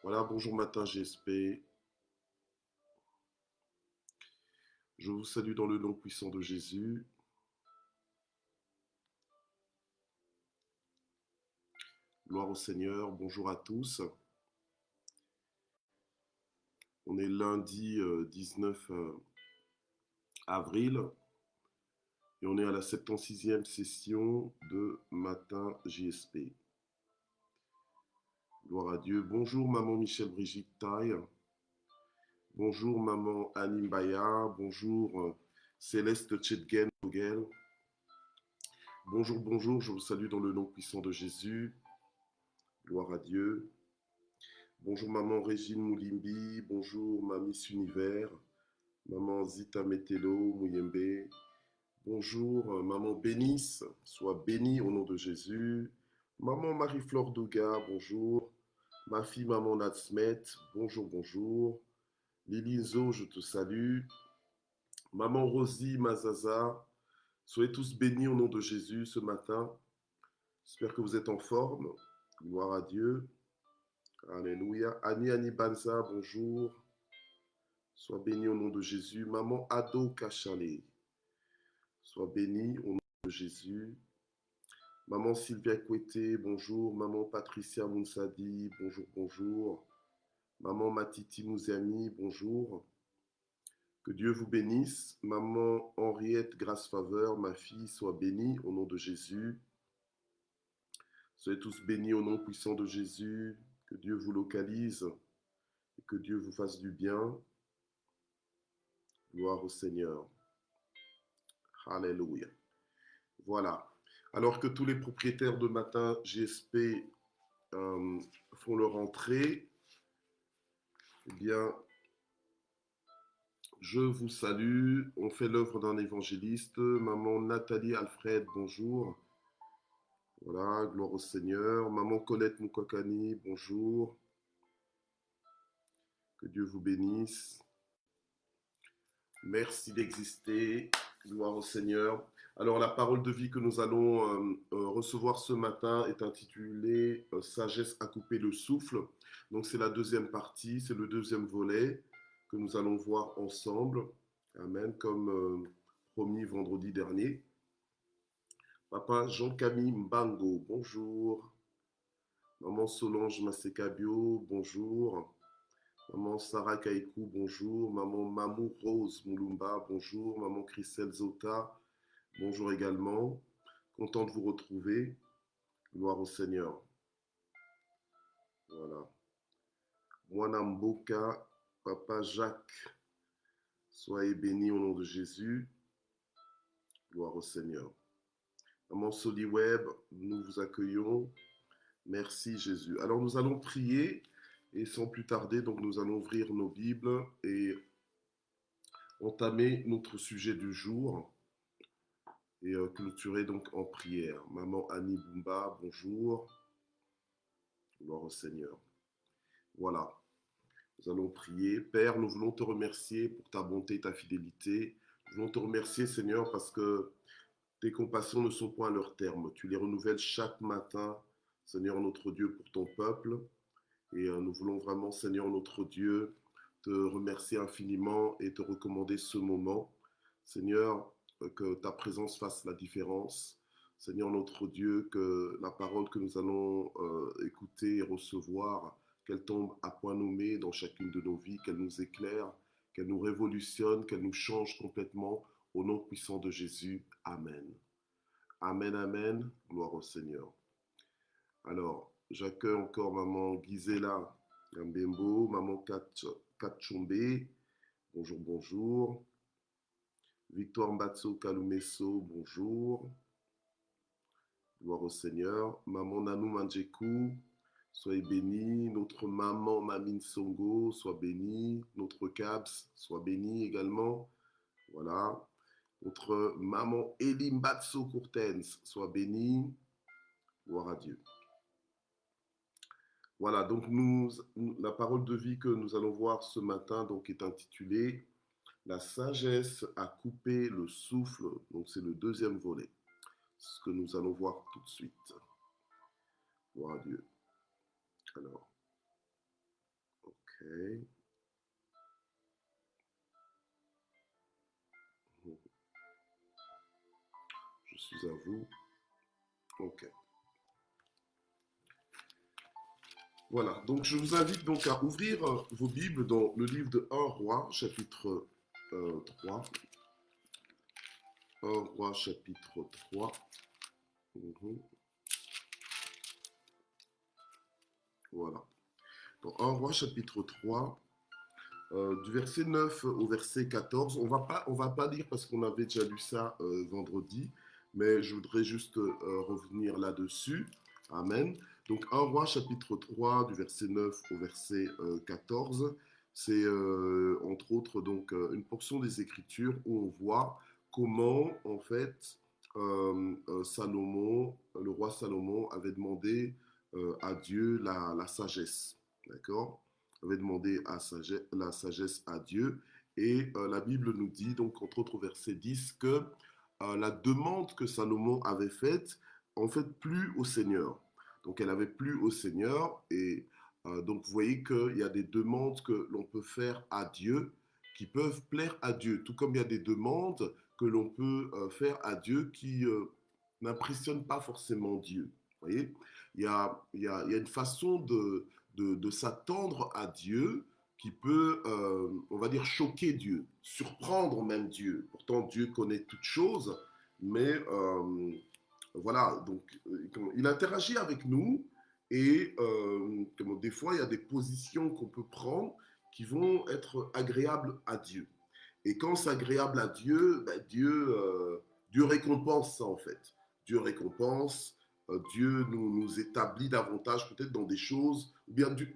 Voilà, bonjour matin GSP. Je vous salue dans le nom puissant de Jésus. Gloire au Seigneur. Bonjour à tous. On est lundi 19 avril et on est à la 76e session de matin JSP. Gloire à Dieu. Bonjour maman Michel Brigitte Taille. Bonjour maman Annie Mbaya. Bonjour Céleste Tchetgen Vogel. Bonjour, bonjour. Je vous salue dans le nom puissant de Jésus. Gloire à Dieu. Bonjour maman Régine Moulimbi, bonjour ma Miss Univers, maman Zita Metelo Mouyembe, bonjour maman Bénice, sois bénie au nom de Jésus, maman Marie-Flore Douga, bonjour, ma fille maman Natsmet, bonjour, bonjour, Lilinzo, je te salue, maman Rosie Mazaza, soyez tous bénis au nom de Jésus ce matin, j'espère que vous êtes en forme, gloire à Dieu. Alléluia. Annie Banza, bonjour. Sois bénie au nom de Jésus. Maman Ado Kachale. Sois bénie au nom de Jésus. Maman Sylvia Kouete, bonjour. Maman Patricia Mounsadi, bonjour, bonjour. Maman Matiti Mouziami, bonjour. Que Dieu vous bénisse. Maman Henriette Grace Faveur, ma fille, sois bénie au nom de Jésus. Soyez tous bénis au nom puissant de Jésus. Que Dieu vous localise et que Dieu vous fasse du bien. Gloire au Seigneur. Alléluia. Voilà. Alors que tous les propriétaires de matin GSP font leur entrée, eh bien, je vous salue. On fait l'œuvre d'un évangéliste. Maman Nathalie Alfred, bonjour. Voilà, gloire au Seigneur. Maman Colette Moukokani, bonjour. Que Dieu vous bénisse. Merci d'exister. Gloire au Seigneur. Alors, la parole de vie que nous allons recevoir ce matin est intitulée Sagesse à couper le souffle. Donc, c'est la deuxième partie, c'est le deuxième volet que nous allons voir ensemble. Amen, comme promis vendredi dernier. Papa Jean-Camille Mbango, bonjour. Maman Solange Masekabio, bonjour. Maman Sarah Kaikou, bonjour. Maman Mamou Rose Moulumba, bonjour. Maman Christelle Zota, bonjour également. Content de vous retrouver. Gloire au Seigneur. Voilà. Mwanamboka, Papa Jacques, soyez bénis au nom de Jésus. Gloire au Seigneur. Maman Soliweb, nous vous accueillons. Merci Jésus. Alors nous allons prier et sans plus tarder, donc nous allons ouvrir nos Bibles et entamer notre sujet du jour et clôturer donc en prière. Maman Annie Bumba, bonjour. Gloire au Seigneur. Voilà, nous allons prier. Père, nous voulons te remercier pour ta bonté et ta fidélité. Nous voulons te remercier, Seigneur, parce que tes compassions ne sont point à leur terme. Tu les renouvelles chaque matin, Seigneur notre Dieu, pour ton peuple. Et nous voulons vraiment, Seigneur notre Dieu, te remercier infiniment et te recommander ce moment. Seigneur, que ta présence fasse la différence. Seigneur notre Dieu, que la parole que nous allons écouter et recevoir, qu'elle tombe à point nommé dans chacune de nos vies, qu'elle nous éclaire, qu'elle nous révolutionne, qu'elle nous change complètement. Au nom puissant de Jésus, Amen. Amen, Amen. Gloire au Seigneur. Alors, j'accueille encore maman Gisela Gambembo, maman Katchombe, bonjour, bonjour. Victoire Mbatso Kalumeso, bonjour. Gloire au Seigneur. Maman Nanou Manjekou, soyez bénie. Notre maman Mamine Songo, soit bénie. Notre Cabs, soit bénie également. Voilà. Notre maman Elim Batso Courtens, soit bénie. Gloire à Dieu. Voilà, donc la parole de vie que nous allons voir ce matin donc, est intitulée La sagesse à couper le souffle. Donc c'est le deuxième volet, ce que nous allons voir tout de suite. Gloire à Dieu. Alors, Je suis à vous. Ok. Voilà, donc je vous invite donc à ouvrir vos Bibles dans le livre de 1 Roi, chapitre 3. 1 Roi, chapitre 3. Voilà. Dans 1 Roi, chapitre 3, du verset 9 au verset 14. On va pas lire parce qu'on avait déjà lu ça vendredi, mais je voudrais juste revenir là-dessus. Amen. Donc 1 Roi chapitre 3 du verset 9 au verset 14, c'est entre autres donc une portion des Écritures où on voit comment en fait Salomon, le roi Salomon avait demandé à Dieu la sagesse. D'accord, avait demandé la sagesse à Dieu. Et la Bible nous dit, donc entre autres au verset 10, que la demande que Salomon avait faite, en fait, plut au Seigneur. Donc elle avait plu au Seigneur. Et donc vous voyez qu'il y a des demandes que l'on peut faire à Dieu qui peuvent plaire à Dieu, tout comme il y a des demandes que l'on peut faire à Dieu qui n'impressionnent pas forcément Dieu. Vous voyez, il y a une façon de s'attendre à Dieu qui peut, on va dire, choquer Dieu, surprendre même Dieu. Pourtant, Dieu connaît toutes choses, mais voilà, donc il interagit avec nous et des fois, il y a des positions qu'on peut prendre qui vont être agréables à Dieu. Et quand c'est agréable à Dieu, ben Dieu récompense ça en fait. Dieu récompense, Dieu nous établit davantage peut-être dans des choses, ou bien Dieu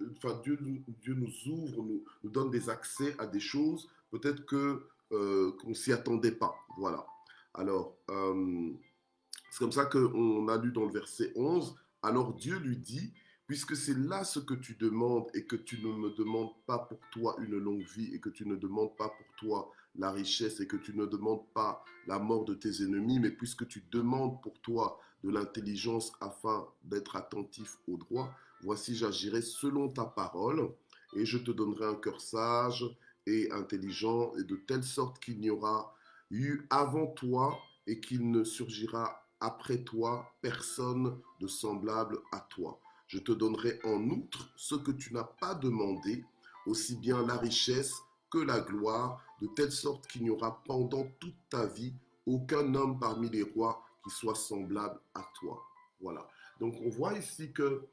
nous ouvre, nous donne des accès à des choses peut-être qu'on ne s'y attendait pas. Voilà. Alors, c'est comme ça qu'on a lu dans le verset 11. Alors Dieu lui dit, puisque c'est là ce que tu demandes et que tu ne me demandes pas pour toi une longue vie et que tu ne demandes pas pour toi la richesse et que tu ne demandes pas la mort de tes ennemis, mais puisque tu demandes pour toi de l'intelligence afin d'être attentif au droit, voici j'agirai selon ta parole et je te donnerai un cœur sage et intelligent et de telle sorte qu'il n'y aura eu avant toi et qu'il ne surgira après toi personne de semblable à toi. Je te donnerai en outre ce que tu n'as pas demandé, aussi bien la richesse que la gloire, de telle sorte qu'il n'y aura pendant toute ta vie aucun homme parmi les rois qui soit semblable à toi. Voilà. Donc on voit ici que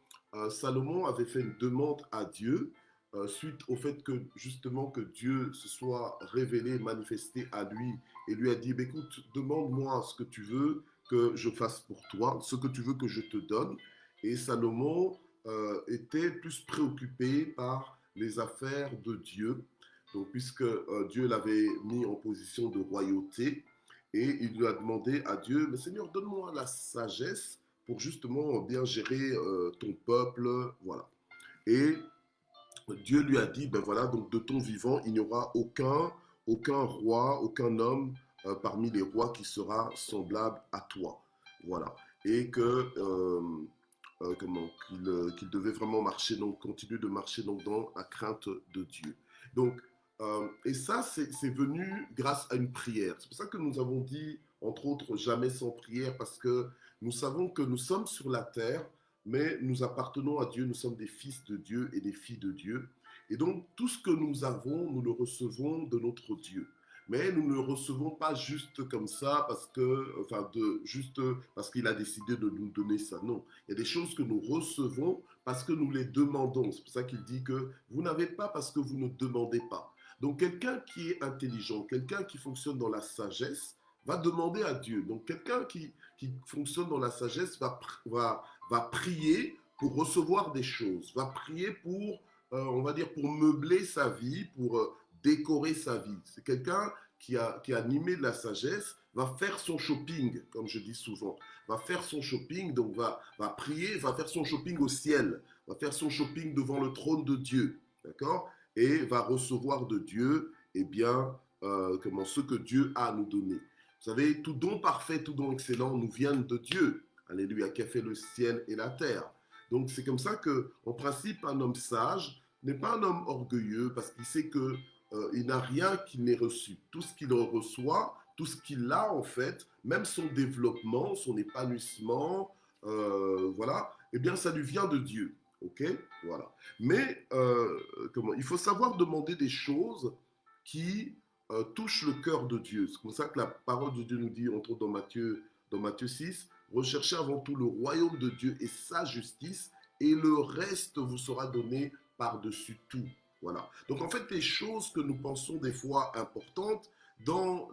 Salomon avait fait une demande à Dieu suite au fait que justement que Dieu se soit révélé, manifesté à lui et lui a dit, écoute, demande-moi ce que tu veux que je fasse pour toi, ce que tu veux que je te donne. Et Salomon était plus préoccupé par les affaires de Dieu, donc, puisque Dieu l'avait mis en position de royauté, et il lui a demandé à Dieu, mais Seigneur, donne-moi la sagesse pour justement bien gérer ton peuple, voilà. Et Dieu lui a dit, ben voilà, donc de ton vivant, il n'y aura aucun roi, aucun homme parmi les rois qui sera semblable à toi. Voilà. Et que, qu'il devait vraiment marcher, donc continuer de marcher donc, dans la crainte de Dieu. Donc, et ça, c'est venu grâce à une prière. C'est pour ça que nous avons dit, entre autres, jamais sans prière, parce que nous savons que nous sommes sur la terre, mais nous appartenons à Dieu, nous sommes des fils de Dieu et des filles de Dieu. Et donc, tout ce que nous avons, nous le recevons de notre Dieu. Mais nous ne le recevons pas juste comme ça, juste parce qu'il a décidé de nous donner ça. Non, il y a des choses que nous recevons parce que nous les demandons. C'est pour ça qu'il dit que vous n'avez pas parce que vous ne demandez pas. Donc, quelqu'un qui est intelligent, quelqu'un qui fonctionne dans la sagesse, va demander à Dieu. Donc, quelqu'un qui fonctionne dans la sagesse va prier pour recevoir des choses, va prier pour, on va dire, pour meubler sa vie, pour décorer sa vie. C'est quelqu'un qui a animé de la sagesse, va faire son shopping, comme je dis souvent, va faire son shopping, donc va prier, va faire son shopping au ciel, va faire son shopping devant le trône de Dieu, d'accord, et va recevoir de Dieu, eh bien, ce que Dieu a à nous donner. Vous savez, tout don parfait, tout don excellent nous vient de Dieu. Alléluia, qui a fait le ciel et la terre. Donc c'est comme ça que, en principe, un homme sage n'est pas un homme orgueilleux parce qu'il sait que il n'a rien qu'il n'ait reçu. Tout ce qu'il reçoit, tout ce qu'il a en fait, même son développement, son épanouissement, voilà, eh bien ça lui vient de Dieu. Ok, voilà. Mais il faut savoir demander des choses qui touchent le cœur de Dieu. C'est comme ça que la parole de Dieu nous dit, entre autres dans Matthieu 6, recherchez avant tout le royaume de Dieu et sa justice, et le reste vous sera donné par-dessus tout. Voilà. Donc en fait, les choses que nous pensons des fois importantes dans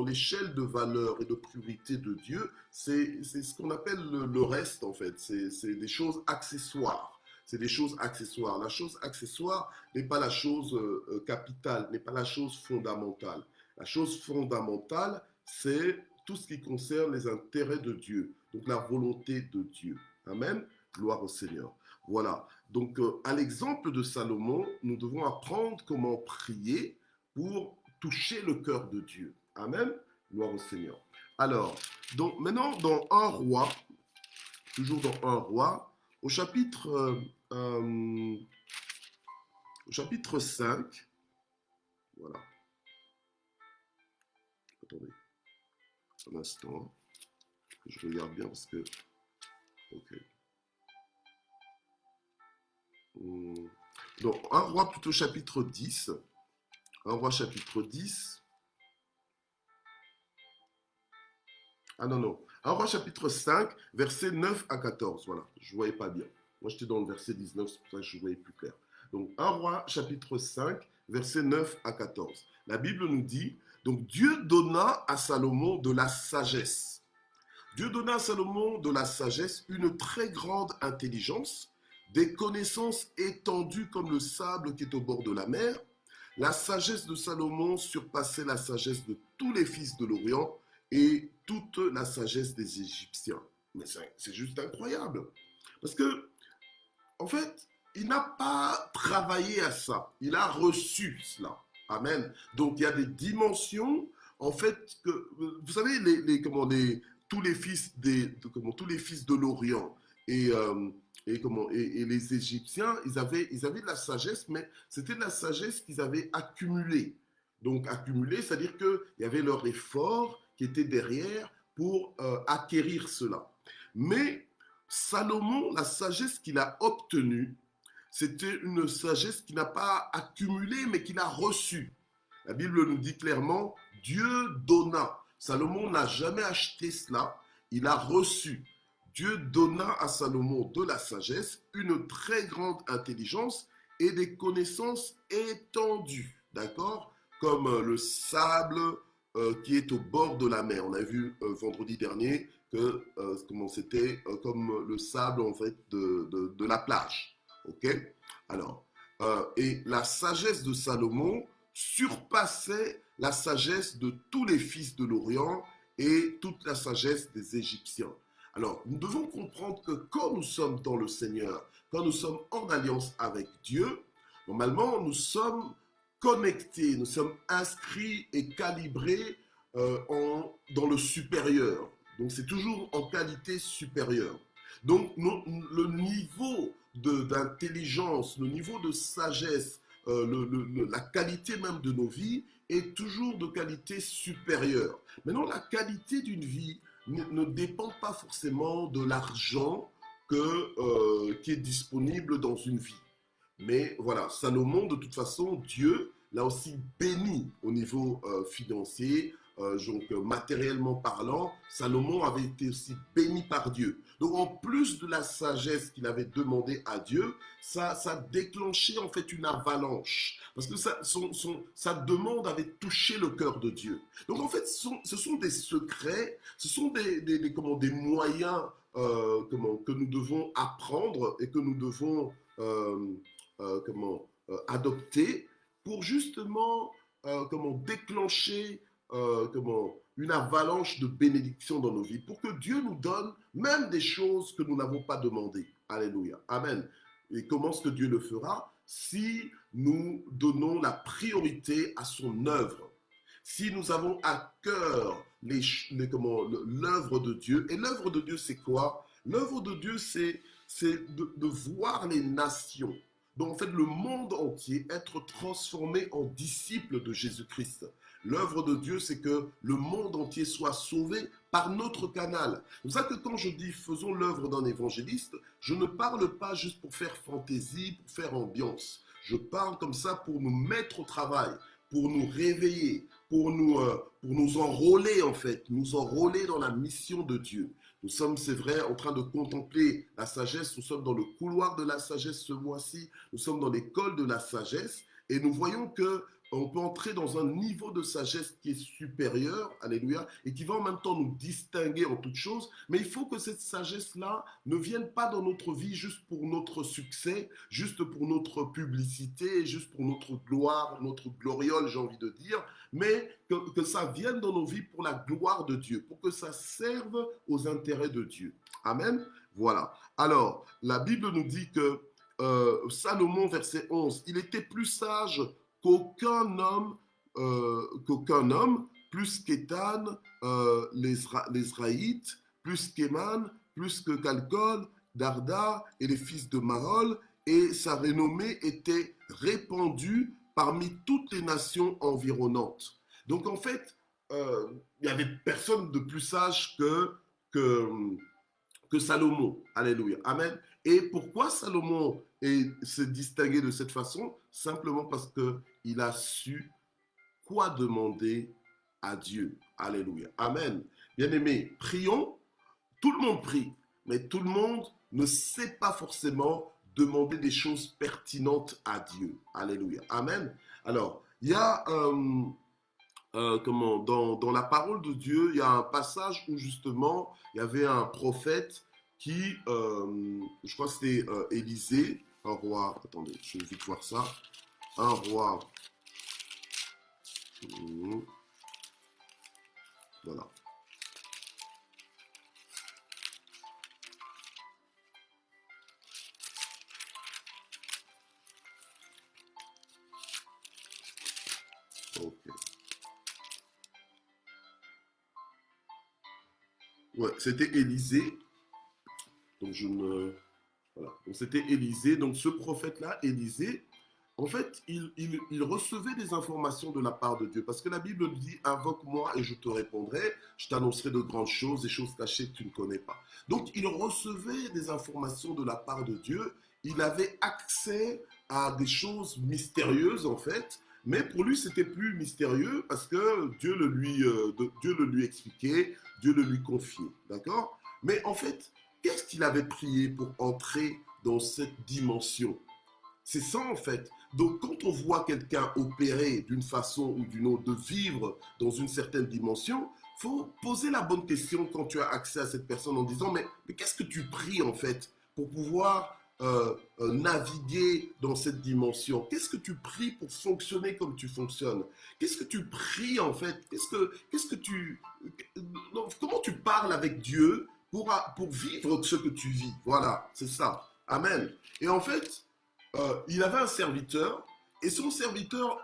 l'échelle de valeur et de priorité de Dieu, c'est ce qu'on appelle le reste en fait. C'est des choses accessoires. C'est des choses accessoires. La chose accessoire n'est pas la chose capitale, n'est pas la chose fondamentale. La chose fondamentale, c'est tout ce qui concerne les intérêts de Dieu, donc la volonté de Dieu. Amen. Gloire au Seigneur. Voilà. Donc, à l'exemple de Salomon, nous devons apprendre comment prier pour toucher le cœur de Dieu. Amen. Gloire au Seigneur. Alors, donc maintenant, dans un roi, toujours dans un roi, au chapitre 5, voilà. Attendez un instant, que je regarde bien parce que, ok. Donc, un roi plutôt chapitre 10. Un roi chapitre 10. Ah non, non. Un roi chapitre 5, versets 9 à 14. Voilà, je ne voyais pas bien. Moi, j'étais dans le verset 19, c'est pour ça que je voyais plus clair. Donc, un roi chapitre 5, versets 9 à 14. La Bible nous dit, donc Dieu donna à Salomon de la sagesse. Dieu donna à Salomon de la sagesse, une très grande intelligence, des connaissances étendues comme le sable qui est au bord de la mer. La sagesse de Salomon surpassait la sagesse de tous les fils de l'Orient et toute la sagesse des Égyptiens. Mais c'est juste incroyable. Parce que, en fait, il n'a pas travaillé à ça. Il a reçu cela. Amen. Donc, il y a des dimensions, en fait, que, vous savez, tous les fils tous les fils de l'Orient et les Égyptiens, ils avaient de la sagesse, mais c'était de la sagesse qu'ils avaient accumulée. Donc accumulée, c'est-à-dire qu'il y avait leur effort qui était derrière pour acquérir cela. Mais Salomon, la sagesse qu'il a obtenue, c'était une sagesse qu'il n'a pas accumulée, mais qu'il a reçue. La Bible nous dit clairement, Dieu donna. Salomon n'a jamais acheté cela, il a reçu. Dieu donna à Salomon de la sagesse, une très grande intelligence et des connaissances étendues, d'accord? Comme le sable qui est au bord de la mer. On a vu vendredi dernier que comment c'était comme le sable en fait de la plage, ok? Alors, et la sagesse de Salomon surpassait la sagesse de tous les fils de l'Orient et toute la sagesse des Égyptiens. Alors, nous devons comprendre que quand nous sommes dans le Seigneur, quand nous sommes en alliance avec Dieu, normalement, nous sommes connectés, nous sommes inscrits et calibrés dans le supérieur. Donc, c'est toujours en qualité supérieure. Donc, le niveau d'intelligence, le niveau de sagesse, la qualité même de nos vies est toujours de qualité supérieure. Maintenant, la qualité d'une vie ne dépend pas forcément de l'argent qui est disponible dans une vie. Mais voilà, Salomon, de toute façon, Dieu l'a aussi béni au niveau financier, donc matériellement parlant. Salomon avait été aussi béni par Dieu. Donc en plus de la sagesse qu'il avait demandé à Dieu, ça déclenchait en fait une avalanche. Parce que sa demande avait touché le cœur de Dieu. Donc en fait, ce sont des secrets, ce sont des moyens que nous devons apprendre et que nous devons adopter pour justement déclencher une avalanche de bénédictions dans nos vies, pour que Dieu nous donne même des choses que nous n'avons pas demandées. Alléluia. Amen. Et comment est-ce que Dieu le fera? Si nous donnons la priorité à son œuvre. Si nous avons à cœur l'œuvre de Dieu. Et l'œuvre de Dieu, c'est quoi? L'œuvre de Dieu, c'est de voir les nations. dans en fait, le monde entier, être transformé en disciples de Jésus-Christ. L'œuvre de Dieu, c'est que le monde entier soit sauvé par notre canal. C'est pour ça que quand je dis faisons l'œuvre d'un évangéliste, je ne parle pas juste pour faire fantaisie, pour faire ambiance. Je parle comme ça pour nous mettre au travail, pour nous réveiller, pour nous enrôler en fait, nous enrôler dans la mission de Dieu. Nous sommes, c'est vrai, en train de contempler la sagesse. Nous sommes dans le couloir de la sagesse ce mois-ci. Nous sommes dans l'école de la sagesse. Et nous voyons que on peut entrer dans un niveau de sagesse qui est supérieur, alléluia, et qui va en même temps nous distinguer en toutes choses. Mais il faut que cette sagesse-là ne vienne pas dans notre vie juste pour notre succès, juste pour notre publicité, juste pour notre gloire, notre gloriole, j'ai envie de dire, mais que ça vienne dans nos vies pour la gloire de Dieu, pour que ça serve aux intérêts de Dieu. Amen. Voilà. Alors, la Bible nous dit que Salomon, verset 11, il était plus sage qu'aucun homme, plus qu'Étan, l'Israélite, plus qu'Éman, plus que Calcol, Darda et les fils de Mahol, et sa renommée était répandue parmi toutes les nations environnantes. Donc en fait, il n'y avait personne de plus sage que Salomon. Alléluia. Amen. Et pourquoi Salomon s'est distingué de cette façon? Simplement parce qu'il a su quoi demander à Dieu. Alléluia. Amen. Bien-aimés, prions. Tout le monde prie, mais tout le monde ne sait pas forcément demander des choses pertinentes à Dieu. Alléluia. Amen. Alors, il y a dans la parole de Dieu, il y a un passage où justement, il y avait un prophète qui, je crois que c'était Élisée, un roi, attendez, je vais vite voir ça, un roi, voilà. Ok. Ouais, c'était Élisée. Donc voilà. Donc c'était Élisée. Donc ce prophète-là, Élisée, en fait, il recevait des informations de la part de Dieu. Parce que la Bible dit, invoque-moi et je te répondrai. Je t'annoncerai de grandes choses, des choses cachées que tu ne connais pas. Donc il recevait des informations de la part de Dieu. Il avait accès à des choses mystérieuses, en fait. Mais pour lui, c'était plus mystérieux parce que Dieu le lui expliquait, Dieu le lui confiait. D'accord? Mais en fait, qu'est-ce qu'il avait prié pour entrer dans cette dimension? C'est ça en fait. Donc quand on voit quelqu'un opérer d'une façon ou d'une autre, de vivre dans une certaine dimension, il faut poser la bonne question quand tu as accès à cette personne en disant mais qu'est-ce que tu pries en fait pour pouvoir naviguer dans cette dimension? Qu'est-ce que tu pries pour fonctionner comme tu fonctionnes? Qu'est-ce que tu pries en fait? Comment tu parles avec Dieu pour vivre ce que tu vis? Voilà, c'est ça. Amen. Et en fait, il avait un serviteur et son serviteur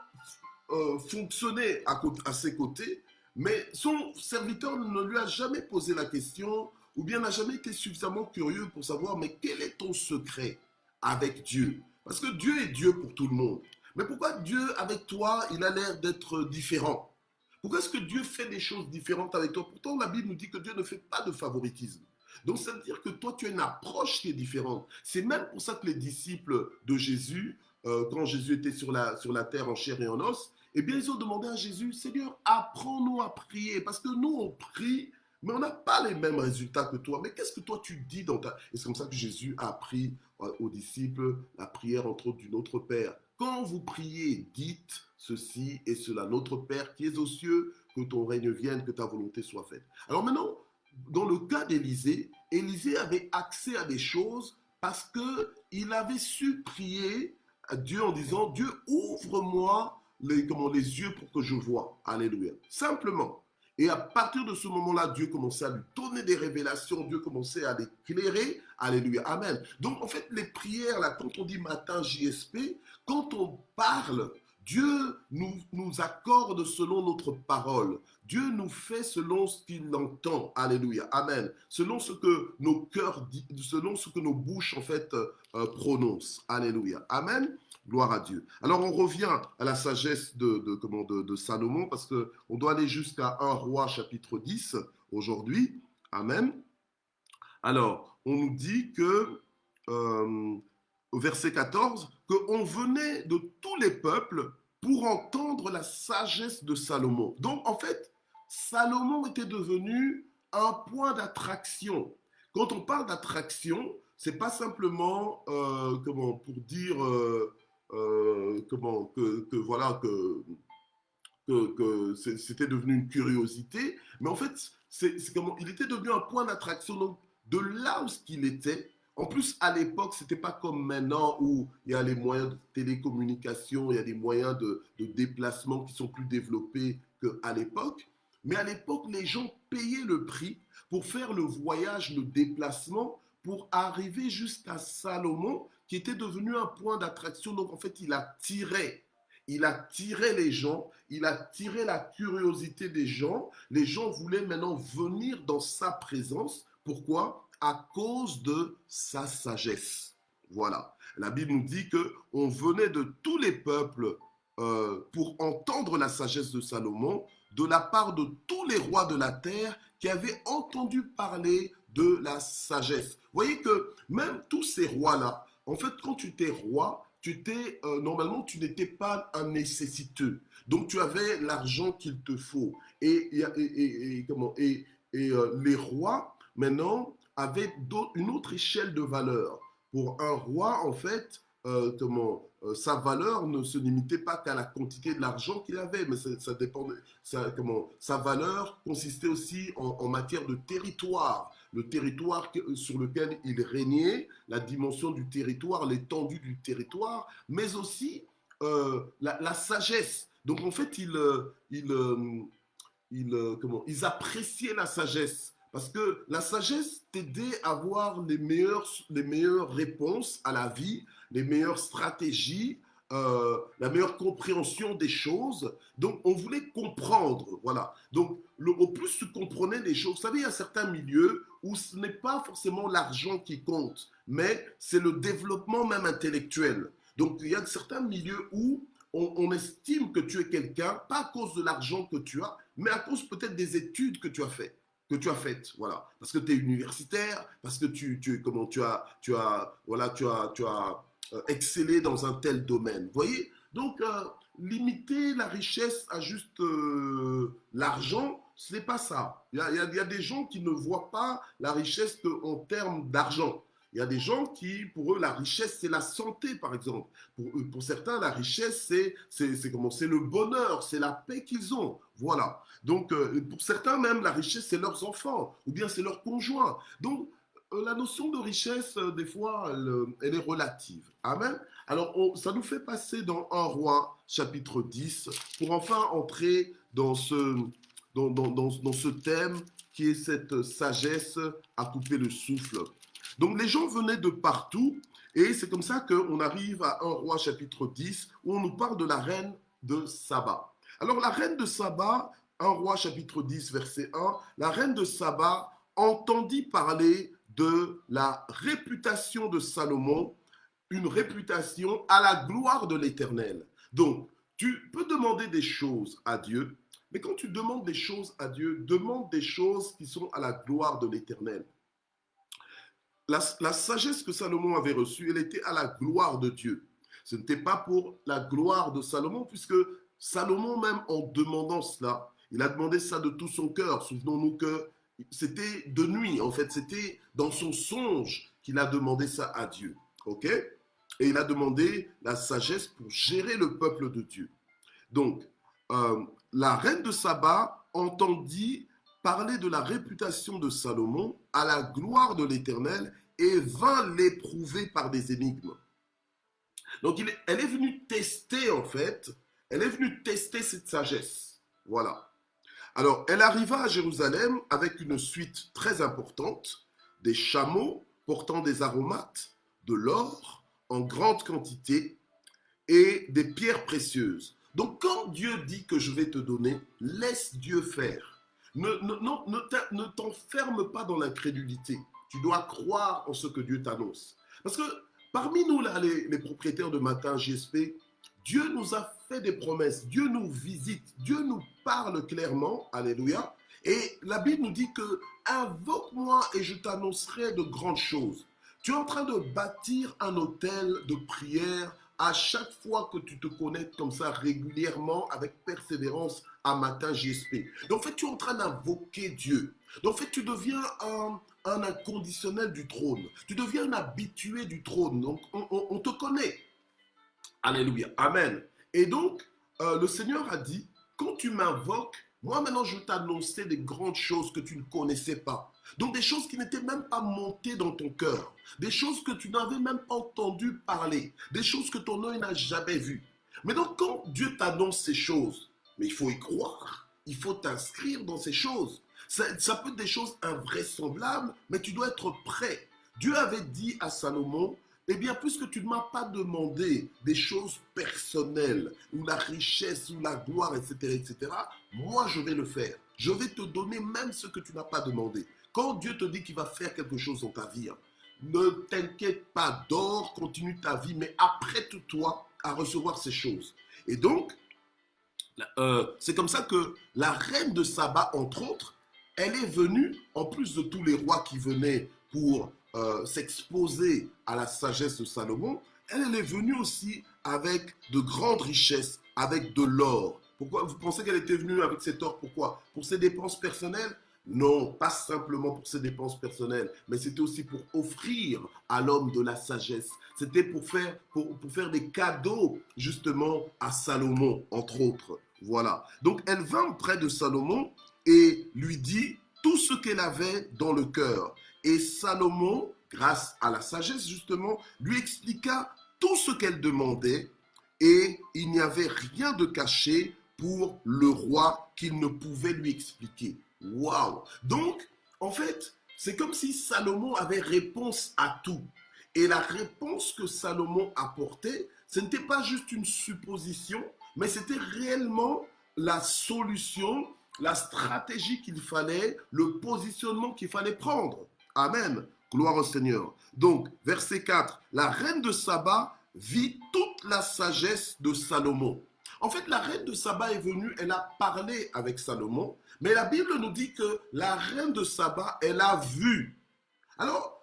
fonctionnait à ses côtés, mais son serviteur ne lui a jamais posé la question ou bien n'a jamais été suffisamment curieux pour savoir mais quel est ton secret avec Dieu? Parce que Dieu est Dieu pour tout le monde. Mais pourquoi Dieu avec toi, il a l'air d'être différent? Pourquoi est-ce que Dieu fait des choses différentes avec toi? Pourtant, la Bible nous dit que Dieu ne fait pas de favoritisme. Donc, ça veut dire que toi, tu as une approche qui est différente. C'est même pour ça que les disciples de Jésus, quand Jésus était sur la terre en chair et en os, eh bien, ils ont demandé à Jésus, Seigneur, apprends-nous à prier. Parce que nous, on prie, mais on n'a pas les mêmes résultats que toi. Mais qu'est-ce que toi, tu dis dans ta... Et c'est comme ça que Jésus a appris aux disciples la prière, entre autres, du Notre Père. Quand vous priez, dites ceci et cela. Notre Père qui es aux cieux, que ton règne vienne, que ta volonté soit faite. Alors maintenant, dans le cas d'Élisée, Élisée avait accès à des choses parce qu'il avait su prier à Dieu en disant, Dieu, ouvre-moi les yeux pour que je vois. Alléluia. Simplement. Et à partir de ce moment-là, Dieu commençait à lui donner des révélations, Dieu commençait à l'éclairer. Alléluia. Amen. Donc, en fait, les prières, là, quand on dit matin JSP, quand on parle Dieu nous accorde selon notre parole. Dieu nous fait selon ce qu'il entend. Alléluia. Amen. Selon ce que nos cœurs disent, selon ce que nos bouches en fait prononcent. Alléluia. Amen. Gloire à Dieu. Alors on revient à la sagesse de Salomon parce qu'on doit aller jusqu'à 1 Roi chapitre 10 aujourd'hui. Amen. Alors on nous dit que au verset 14, qu'on venait de tous les peuples pour entendre la sagesse de Salomon. Donc, en fait, Salomon était devenu un point d'attraction. Quand on parle d'attraction, c'est pas simplement, pour dire, voilà, que c'était devenu une curiosité, mais en fait, il était devenu un point d'attraction. Donc, de là où il était, en plus, à l'époque, c'était pas comme maintenant où il y a les moyens de télécommunication, il y a des moyens de déplacement qui sont plus développés qu'à l'époque. Mais à l'époque, les gens payaient le prix pour faire le voyage, le déplacement, pour arriver jusqu'à Salomon, qui était devenu un point d'attraction. Donc, en fait, il attirait les gens, il attirait la curiosité des gens. Les gens voulaient maintenant venir dans sa présence. Pourquoi? À cause de sa sagesse. Voilà. La Bible nous dit qu'on venait de tous les peuples pour entendre la sagesse de Salomon, de la part de tous les rois de la terre qui avaient entendu parler de la sagesse. Vous voyez que même tous ces rois-là, en fait, quand tu étais roi, normalement, tu n'étais pas un nécessiteux. Donc, tu avais l'argent qu'il te faut. Les rois, maintenant, avaient une autre échelle de valeur. Pour un roi, en fait, sa valeur ne se limitait pas qu'à la quantité de l'argent qu'il avait, mais ça dépendait. Sa valeur consistait aussi en matière de territoire. Le territoire sur lequel il régnait, la dimension du territoire, l'étendue du territoire, mais aussi la sagesse. Donc en fait, ils appréciaient la sagesse. Parce que la sagesse t'aidait à avoir les meilleures réponses à la vie, les meilleures stratégies, la meilleure compréhension des choses. Donc, on voulait comprendre. Voilà. Donc, au plus tu comprenais les choses, vous savez, il y a certains milieux où ce n'est pas forcément l'argent qui compte, mais c'est le développement même intellectuel. Donc, il y a certains milieux où on estime que tu es quelqu'un, pas à cause de l'argent que tu as, mais à cause peut-être des études que tu as faites. Voilà, parce que tu es universitaire, parce que tu as excellé dans un tel domaine. Vous voyez? Donc, limiter la richesse à juste l'argent, ce n'est pas ça. Il y a des gens qui ne voient pas la richesse qu'en termes d'argent. Il y a des gens qui, pour eux, la richesse, c'est la santé, par exemple. Pour certains, la richesse, c'est le bonheur, c'est la paix qu'ils ont. Voilà. Donc, pour certains, même, la richesse, c'est leurs enfants, ou bien c'est leur conjoint. Donc, la notion de richesse, des fois, elle est relative. Amen. Alors, ça nous fait passer dans 1 Roi, chapitre 10, pour enfin entrer dans ce thème qui est cette sagesse à couper le souffle. Donc, les gens venaient de partout, et c'est comme ça qu'on arrive à 1 Roi, chapitre 10, où on nous parle de la reine de Saba. Alors, la reine de Saba, 1 Roi, chapitre 10, verset 1, la reine de Saba entendit parler de la réputation de Salomon, une réputation à la gloire de l'Éternel. Donc, tu peux demander des choses à Dieu, mais quand tu demandes des choses à Dieu, demande des choses qui sont à la gloire de l'Éternel. La sagesse que Salomon avait reçue, elle était à la gloire de Dieu. Ce n'était pas pour la gloire de Salomon, puisque Salomon, même en demandant cela, il a demandé ça de tout son cœur. Souvenons-nous que c'était de nuit, en fait, c'était dans son songe qu'il a demandé ça à Dieu. Ok? Et il a demandé la sagesse pour gérer le peuple de Dieu. Donc, la reine de Saba entendit parler de la réputation de Salomon à la gloire de l'Éternel et vint l'éprouver par des énigmes. Donc, elle est venue tester, en fait, elle est venue tester cette sagesse. Voilà. Alors, elle arriva à Jérusalem avec une suite très importante, des chameaux portant des aromates, de l'or en grande quantité, et des pierres précieuses. Donc quand Dieu dit que je vais te donner, laisse Dieu faire. Ne t'enferme pas dans l'incrédulité. Tu dois croire en ce que Dieu t'annonce. Parce que parmi nous, là, les propriétaires de Matin JSP, Dieu nous a fait des promesses. Dieu nous visite. Dieu nous parle clairement. Alléluia. Et la Bible nous dit que invoque-moi et je t'annoncerai de grandes choses. Tu es en train de bâtir un hôtel de prière à chaque fois que tu te connectes comme ça régulièrement avec persévérance à Matin JSP. Donc en fait, tu es en train d'invoquer Dieu. Donc en fait, tu deviens un inconditionnel du trône. Tu deviens un habitué du trône. Donc on te connaît. Alléluia. Amen. Et donc, le Seigneur a dit, quand tu m'invoques, moi maintenant je vais t'annoncer des grandes choses que tu ne connaissais pas. Donc des choses qui n'étaient même pas montées dans ton cœur. Des choses que tu n'avais même pas entendu parler. Des choses que ton œil n'a jamais vues. Mais donc quand Dieu t'annonce ces choses, mais il faut y croire. Il faut t'inscrire dans ces choses. Ça peut être des choses invraisemblables, mais tu dois être prêt. Dieu avait dit à Salomon, eh bien, puisque tu ne m'as pas demandé des choses personnelles, ou la richesse, ou la gloire, etc., etc., moi, je vais le faire. Je vais te donner même ce que tu n'as pas demandé. Quand Dieu te dit qu'il va faire quelque chose dans ta vie, ne t'inquiète pas, dors, continue ta vie, mais apprête-toi à recevoir ces choses. Et donc, c'est comme ça que la reine de Saba, entre autres, elle est venue, en plus de tous les rois qui venaient pour s'exposer à la sagesse de Salomon, elle est venue aussi avec de grandes richesses, avec de l'or. Pourquoi vous pensez qu'elle était venue avec cet or? Pourquoi? Pour ses dépenses personnelles? Non, pas simplement pour ses dépenses personnelles, mais c'était aussi pour offrir à l'homme de la sagesse. C'était pour faire des cadeaux justement à Salomon, entre autres. Voilà. Donc elle vint auprès de Salomon et lui dit tout ce qu'elle avait dans le cœur. Et Salomon, grâce à la sagesse justement, lui expliqua tout ce qu'elle demandait et il n'y avait rien de caché pour le roi qu'il ne pouvait lui expliquer. Waouh! Donc, en fait, c'est comme si Salomon avait réponse à tout. Et la réponse que Salomon apportait, ce n'était pas juste une supposition, mais c'était réellement la solution, la stratégie qu'il fallait, le positionnement qu'il fallait prendre. Amen. Gloire au Seigneur. Donc, verset 4, la reine de Saba vit toute la sagesse de Salomon. En fait, la reine de Saba est venue, elle a parlé avec Salomon, mais la Bible nous dit que la reine de Saba, elle a vu. Alors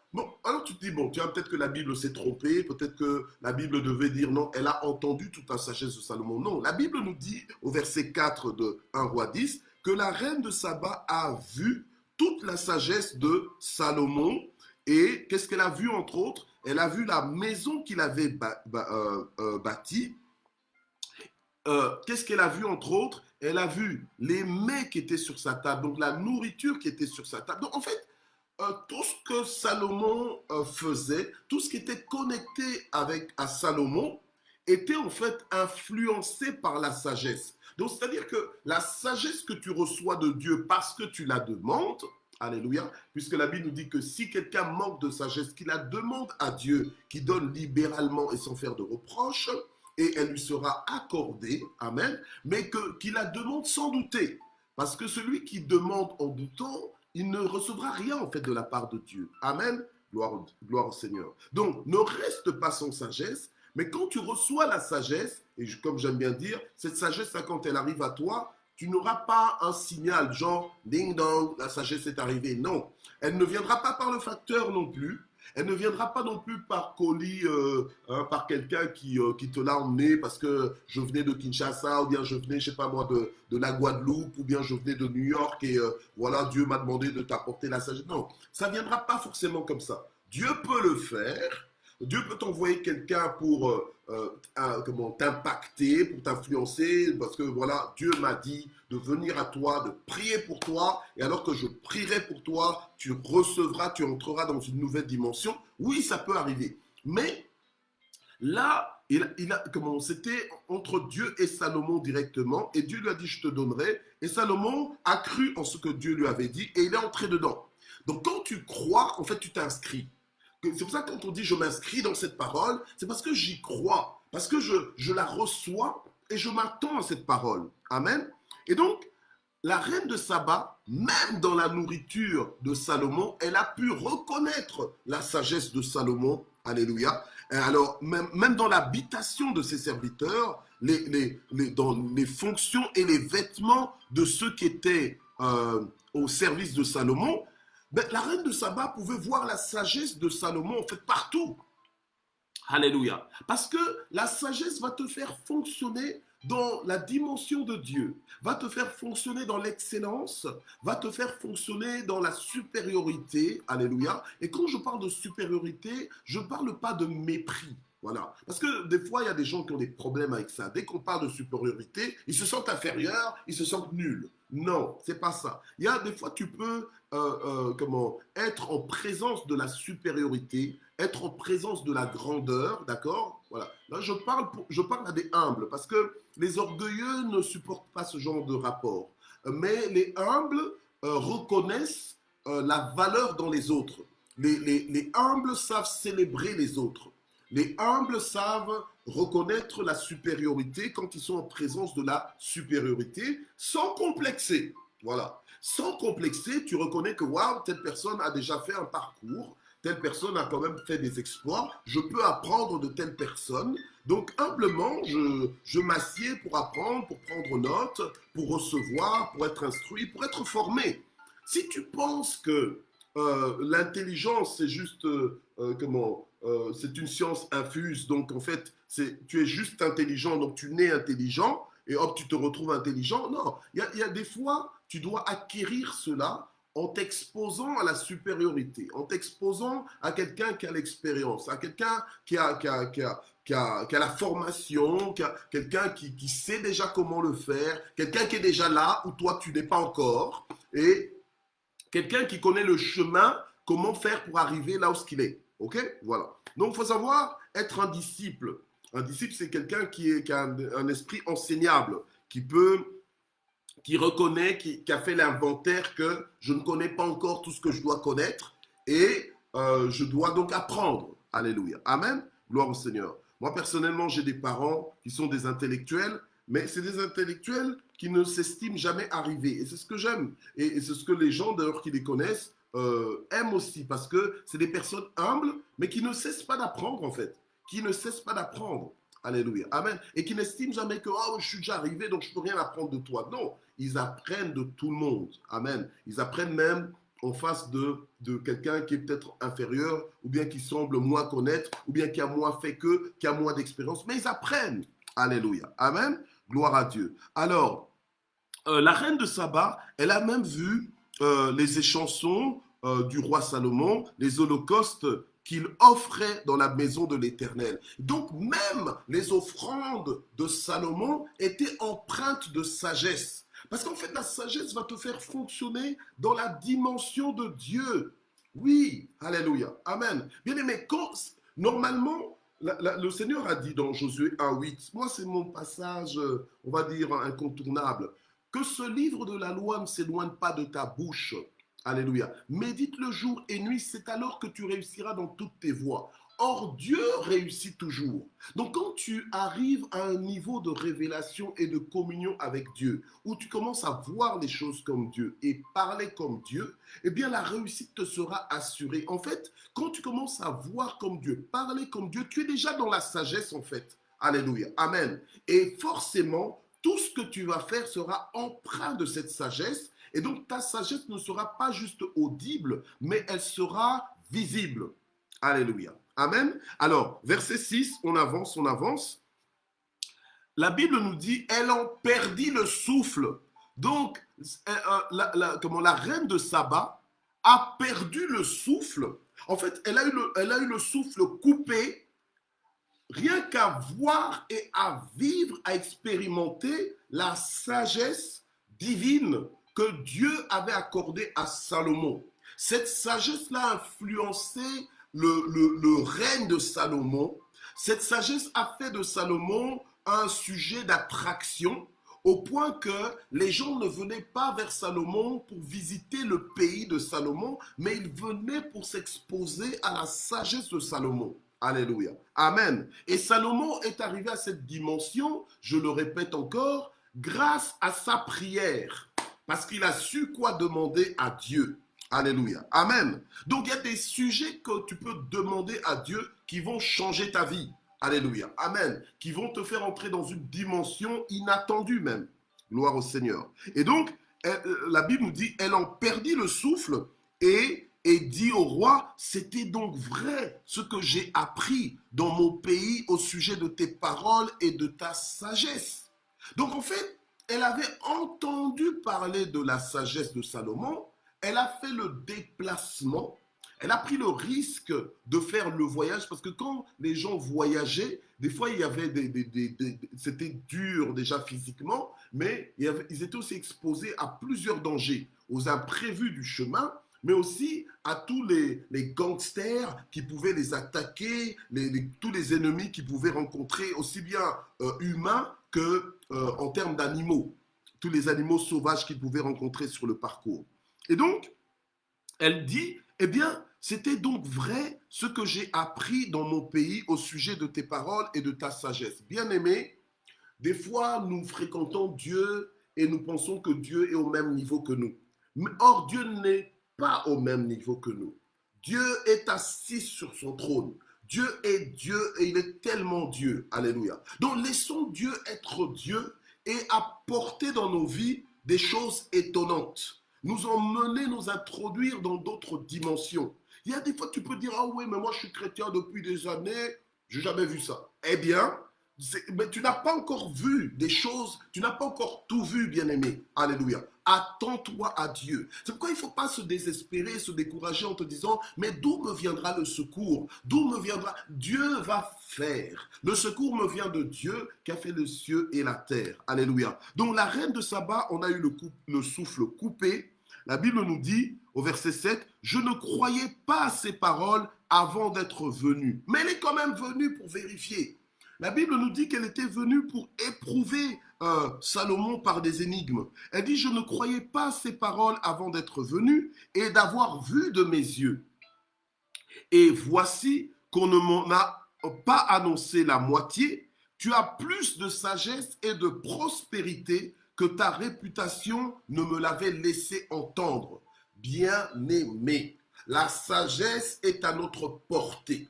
tu te dis, bon, tu vois, peut-être que la Bible s'est trompée, peut-être que la Bible devait dire non, elle a entendu toute la sagesse de Salomon. Non, la Bible nous dit au verset 4 de 1 roi 10 que la reine de Saba a vu toute la sagesse de Salomon. Et qu'est-ce qu'elle a vu entre autres? Elle a vu la maison qu'il avait bâtie. Qu'est-ce qu'elle a vu entre autres? Elle a vu les mets qui étaient sur sa table, donc la nourriture qui était sur sa table. Donc en fait, tout ce que Salomon faisait, tout ce qui était connecté à Salomon, était en fait influencé par la sagesse. Donc c'est-à-dire que la sagesse que tu reçois de Dieu parce que tu la demandes, alléluia, puisque la Bible nous dit que si quelqu'un manque de sagesse, qu'il la demande à Dieu, qui donne libéralement et sans faire de reproches, et elle lui sera accordée, amen, mais qu'il la demande sans douter. Parce que celui qui demande en doutant, il ne recevra rien en fait de la part de Dieu. Amen. Gloire au Seigneur. Donc, ne reste pas sans sagesse, mais quand tu reçois la sagesse, et comme j'aime bien dire, cette sagesse, quand elle arrive à toi, tu n'auras pas un signal genre ding dong, la sagesse est arrivée. Non, elle ne viendra pas par le facteur non plus. Elle ne viendra pas non plus par colis, par quelqu'un qui te l'a emmené parce que je venais de Kinshasa ou bien je venais, je sais pas moi, de la Guadeloupe ou bien je venais de New York et voilà, Dieu m'a demandé de t'apporter la sagesse. Non, ça ne viendra pas forcément comme ça. Dieu peut le faire. Dieu peut t'envoyer quelqu'un pour t'impacter, pour t'influencer, parce que voilà, Dieu m'a dit de venir à toi, de prier pour toi, et alors que je prierai pour toi, tu recevras, tu entreras dans une nouvelle dimension. Oui, ça peut arriver. Mais là, c'était entre Dieu et Salomon directement, et Dieu lui a dit, je te donnerai, et Salomon a cru en ce que Dieu lui avait dit, et il est entré dedans. Donc quand tu crois, en fait, tu t'inscris. C'est pour ça que quand on dit je m'inscris dans cette parole, c'est parce que j'y crois. Parce que je la reçois et je m'attends à cette parole. Amen. Et donc, la reine de Saba, même dans la nourriture de Salomon, elle a pu reconnaître la sagesse de Salomon. Alléluia. Et alors, même dans l'habitation de ses serviteurs, dans les fonctions et les vêtements de ceux qui étaient au service de Salomon, ben, la reine de Saba pouvait voir la sagesse de Salomon en fait partout. Alléluia. Parce que la sagesse va te faire fonctionner dans la dimension de Dieu, va te faire fonctionner dans l'excellence, va te faire fonctionner dans la supériorité. Alléluia. Et quand je parle de supériorité, je ne parle pas de mépris. Voilà. Parce que des fois, il y a des gens qui ont des problèmes avec ça. Dès qu'on parle de supériorité, ils se sentent inférieurs, ils se sentent nuls. Non, c'est pas ça. Il y a des fois, tu peux être en présence de la supériorité, être en présence de la grandeur, d'accord? Voilà. Là, je parle à des humbles, parce que les orgueilleux ne supportent pas ce genre de rapport. Mais les humbles reconnaissent la valeur dans les autres. Les humbles savent célébrer les autres. Les humbles savent reconnaître la supériorité quand ils sont en présence de la supériorité, sans complexer. Voilà. Sans complexer, tu reconnais que waouh, telle personne a déjà fait un parcours, telle personne a quand même fait des exploits, je peux apprendre de telle personne. Donc humblement, je m'assieds pour apprendre, pour prendre note, pour recevoir, pour être instruit, pour être formé. Si tu penses que l'intelligence, c'est juste, c'est une science infuse, donc en fait, tu es juste intelligent, donc tu nais intelligent, et hop, tu te retrouves intelligent. Non, il y a des fois, tu dois acquérir cela en t'exposant à la supériorité, en t'exposant à quelqu'un qui a l'expérience, à quelqu'un qui a la formation, quelqu'un qui sait déjà comment le faire, quelqu'un qui est déjà là où toi tu n'es pas encore, et quelqu'un qui connaît le chemin, comment faire pour arriver là où il est. Ok? Voilà. Donc, il faut savoir être un disciple. Un disciple, c'est quelqu'un qui a un esprit enseignable, qui reconnaît, qui a fait l'inventaire que je ne connais pas encore tout ce que je dois connaître et je dois donc apprendre. Alléluia. Amen. Gloire au Seigneur. Moi, personnellement, j'ai des parents qui sont des intellectuels, mais c'est des intellectuels qui ne s'estiment jamais arrivés. Et c'est ce que j'aime. Et c'est ce que les gens, d'ailleurs, qui les connaissent, aiment aussi, parce que c'est des personnes humbles, mais qui ne cessent pas d'apprendre, en fait. Qui ne cessent pas d'apprendre. Alléluia. Amen. Et qui n'estiment jamais que oh, je suis déjà arrivé, donc je ne peux rien apprendre de toi. Non, ils apprennent de tout le monde. Amen. Ils apprennent même en face de quelqu'un qui est peut-être inférieur, ou bien qui semble moins connaître, ou bien qui a moins fait qu'eux, qui a moins d'expérience. Mais ils apprennent. Alléluia. Amen. Gloire à Dieu. Alors, la reine de Saba, elle a même vu les échansons du roi Salomon, les holocaustes qu'il offrait dans la maison de l'Éternel. Donc même les offrandes de Salomon étaient empreintes de sagesse. Parce qu'en fait, la sagesse va te faire fonctionner dans la dimension de Dieu. Oui, alléluia, amen. Bien aimé, normalement, le Seigneur a dit dans Josué 1,8, moi c'est mon passage, on va dire, incontournable, que ce livre de la loi ne s'éloigne pas de ta bouche. Alléluia. Médite le jour et nuit, c'est alors que tu réussiras dans toutes tes voies. Or, Dieu réussit toujours. Donc, quand tu arrives à un niveau de révélation et de communion avec Dieu, où tu commences à voir les choses comme Dieu et parler comme Dieu, eh bien, la réussite te sera assurée. En fait, quand tu commences à voir comme Dieu, parler comme Dieu, tu es déjà dans la sagesse, en fait. Alléluia. Amen. Et forcément, tout ce que tu vas faire sera empreint de cette sagesse. Et donc, ta sagesse ne sera pas juste audible, mais elle sera visible. Alléluia. Amen. Alors, verset 6, on avance, on avance. La Bible nous dit, elle en perdit le souffle. Donc, la reine de Saba a perdu le souffle. En fait, elle a eu le souffle coupé, rien qu'à voir et à vivre, à expérimenter la sagesse divine que Dieu avait accordée à Salomon. Cette sagesse-là a influencé le règne de Salomon. Cette sagesse a fait de Salomon un sujet d'attraction au point que les gens ne venaient pas vers Salomon pour visiter le pays de Salomon, mais ils venaient pour s'exposer à la sagesse de Salomon. Alléluia. Amen. Et Salomon est arrivé à cette dimension, je le répète encore, grâce à sa prière. Parce qu'il a su quoi demander à Dieu. Alléluia. Amen. Donc il y a des sujets que tu peux demander à Dieu qui vont changer ta vie. Alléluia. Amen. Qui vont te faire entrer dans une dimension inattendue même. Gloire au Seigneur. Et donc, la Bible nous dit, elle en perdit le souffle et dit au roi, c'était donc vrai ce que j'ai appris dans mon pays au sujet de tes paroles et de ta sagesse. Donc en fait, elle avait entendu parler de la sagesse de Salomon, elle a fait le déplacement, elle a pris le risque de faire le voyage parce que quand les gens voyageaient, des fois il y avait c'était dur déjà physiquement, mais ils étaient aussi exposés à plusieurs dangers, aux imprévus du chemin, mais aussi à tous les gangsters qui pouvaient les attaquer, tous les ennemis qu'ils pouvaient rencontrer, aussi bien humains que en termes d'animaux, tous les animaux sauvages qu'ils pouvaient rencontrer sur le parcours. Et donc, elle dit, eh bien, c'était donc vrai ce que j'ai appris dans mon pays au sujet de tes paroles et de ta sagesse. Bien-aimés, des fois, nous fréquentons Dieu et nous pensons que Dieu est au même niveau que nous. Or, Dieu n'est pas au même niveau que nous. Dieu est assis sur son trône. Dieu est Dieu et il est tellement Dieu. Alléluia. Donc, laissons Dieu être Dieu et apporter dans nos vies des choses étonnantes. Nous emmener, nous introduire dans d'autres dimensions. Il y a des fois, tu peux dire, ah oui, mais moi je suis chrétien depuis des années, je n'ai jamais vu ça. Eh bien, mais tu n'as pas encore vu des choses, tu n'as pas encore tout vu, bien-aimé. Alléluia. Attends-toi à Dieu. C'est pourquoi il ne faut pas se désespérer, se décourager en te disant, mais d'où me viendra le secours? D'où me viendra? Dieu va faire. Le secours me vient de Dieu qui a fait les cieux et la terre. Alléluia. Donc la reine de Saba, on a eu le souffle coupé. La Bible nous dit au verset 7, je ne croyais pas à ces paroles avant d'être venue. Mais elle est quand même venue pour vérifier. La Bible nous dit qu'elle était venue pour éprouver Salomon par des énigmes. Elle dit, je ne croyais pas à ces paroles avant d'être venue et d'avoir vu de mes yeux. Et voici qu'on ne m'en a pas annoncé la moitié. Tu as plus de sagesse et de prospérité que ta réputation ne me l'avait laissé entendre. Bien-aimé, la sagesse est à notre portée.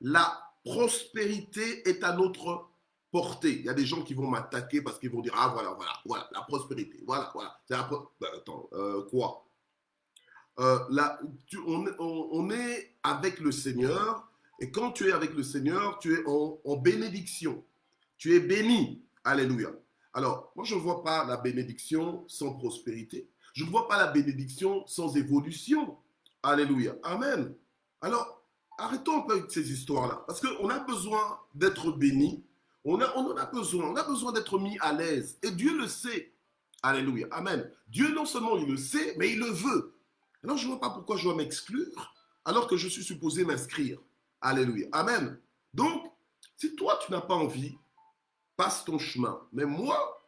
La prospérité est à notre portée. Il y a des gens qui vont m'attaquer parce qu'ils vont dire, ah voilà, la prospérité, voilà. Attends, quoi? Là, on est avec le Seigneur, et quand tu es avec le Seigneur, tu es en bénédiction. Tu es béni. Alléluia. Alors, moi, je ne vois pas la bénédiction sans prospérité. Je ne vois pas la bénédiction sans évolution. Alléluia. Amen. Alors, arrêtons un peu avec ces histoires-là. Parce qu'on a besoin d'être béni. On en a besoin. On a besoin d'être mis à l'aise. Et Dieu le sait. Alléluia. Amen. Dieu, non seulement il le sait, mais il le veut. Alors, je ne vois pas pourquoi je dois m'exclure alors que je suis supposé m'inscrire. Alléluia. Amen. Donc, si toi, tu n'as pas envie, passe ton chemin. Mais moi,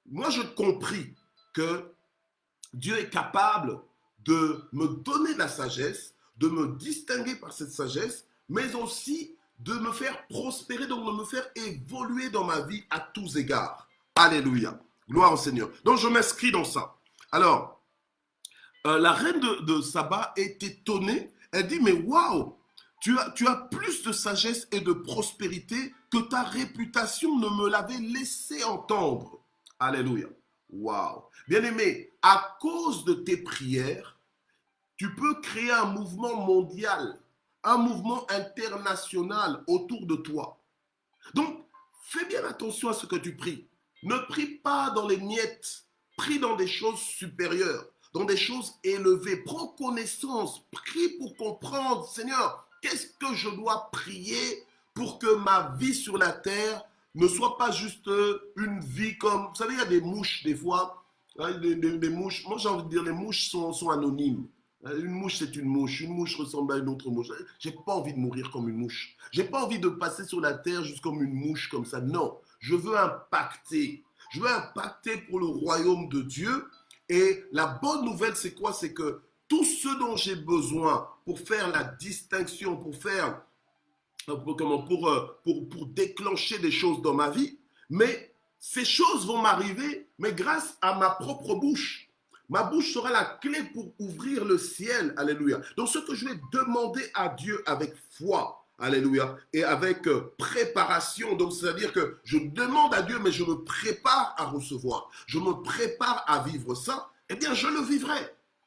je compris que Dieu est capable de me donner la sagesse, de me distinguer par cette sagesse, mais aussi de me faire prospérer, donc de me faire évoluer dans ma vie à tous égards. Alléluia. Gloire au Seigneur. Donc, je m'inscris dans ça. Alors, la reine de Saba est étonnée. Elle dit, mais waouh, tu as plus de sagesse et de prospérité que ta réputation ne me l'avait laissé entendre. Alléluia. Waouh. Bien-aimé, à cause de tes prières, tu peux créer un mouvement mondial, un mouvement international autour de toi. Donc, fais bien attention à ce que tu pries. Ne prie pas dans les miettes, prie dans des choses supérieures, dans des choses élevées. Prends connaissance, prie pour comprendre, Seigneur, qu'est-ce que je dois prier pour que ma vie sur la terre ne soit pas juste une vie comme... Vous savez, il y a des mouches des fois. Hein, des mouches, moi j'ai envie de dire, les mouches sont anonymes. Une mouche, c'est une mouche. Une mouche ressemble à une autre mouche. J'ai pas envie de mourir comme une mouche. J'ai pas envie de passer sur la terre juste comme une mouche comme ça. Non, je veux impacter. Je veux impacter pour le royaume de Dieu. Et la bonne nouvelle, c'est quoi? C'est que tout ce dont j'ai besoin pour faire la distinction, pour faire pour déclencher des choses dans ma vie, mais ces choses vont m'arriver, mais grâce à ma propre bouche. Ma bouche sera la clé pour ouvrir le ciel. Alléluia. Donc ce que je vais demander à Dieu avec foi, alléluia, et avec préparation, donc c'est-à-dire que je demande à Dieu, mais je me prépare à recevoir. Je me prépare à vivre ça, eh bien je le vivrai.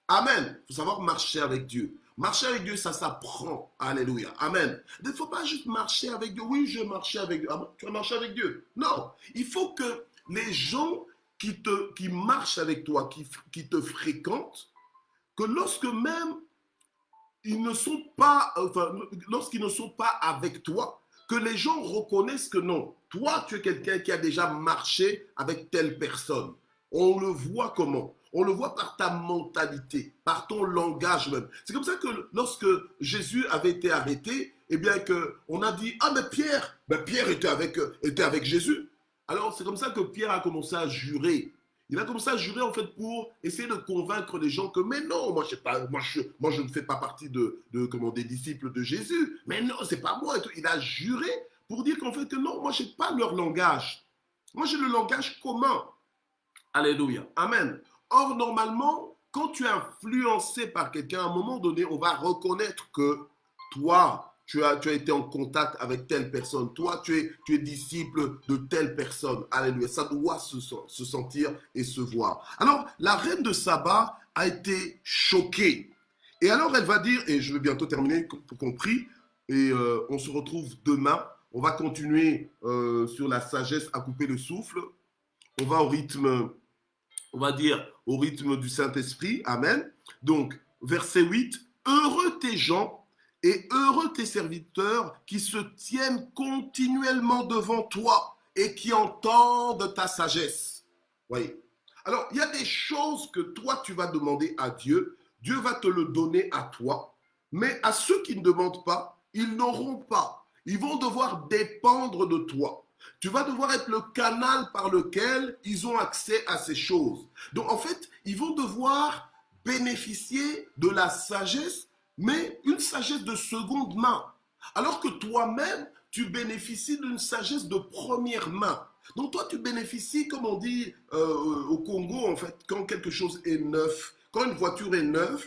Amen. Il faut savoir marcher avec Dieu. Marcher avec Dieu, ça s'apprend. Alléluia. Amen. Il ne faut pas juste marcher avec Dieu. Oui, je vais marcher avec Dieu. Ah bon, tu vas marcher avec Dieu. Non. Il faut que les gens qui marchent avec toi, qui te fréquentent, que lorsque même ils ne sont pas, enfin, lorsqu'ils ne sont pas avec toi, que les gens reconnaissent que non, toi, tu es quelqu'un qui a déjà marché avec telle personne. On le voit comment? On le voit par ta mentalité, par ton langage même. C'est comme ça que lorsque Jésus avait été arrêté, eh bien qu'on a dit, ah mais Pierre était avec Jésus. Alors c'est comme ça que Pierre a commencé à jurer. Il a commencé à jurer en fait pour essayer de convaincre les gens que mais non, moi je ne fais pas partie des disciples de Jésus. Mais non, c'est pas moi. Il a juré pour dire qu'en fait que non, moi j'ai pas leur langage. Moi j'ai le langage commun. Alléluia. Amen. Or, normalement, quand tu es influencé par quelqu'un, à un moment donné, on va reconnaître que toi, tu as été en contact avec telle personne. Toi, tu es disciple de telle personne. Alléluia. Ça doit se sentir et se voir. Alors, la reine de Saba a été choquée. Et alors, elle va dire, et je vais bientôt terminer pour qu'on prie, et on se retrouve demain. On va continuer sur la sagesse à couper le souffle. On va au rythme, on va dire, au rythme du Saint-Esprit. Amen. Donc, verset 8. Heureux tes gens et heureux tes serviteurs qui se tiennent continuellement devant toi et qui entendent ta sagesse. Voyez. Alors, il y a des choses que toi, tu vas demander à Dieu. Dieu va te le donner à toi. Mais à ceux qui ne demandent pas, ils n'auront pas. Ils vont devoir dépendre de toi. Tu vas devoir être le canal par lequel ils ont accès à ces choses. Donc, en fait, ils vont devoir bénéficier de la sagesse, mais une sagesse de seconde main. Alors que toi-même, tu bénéficies d'une sagesse de première main. Donc, toi, tu bénéficies, comme on dit au Congo, en fait, quand quelque chose est neuf. Quand une voiture est neuve,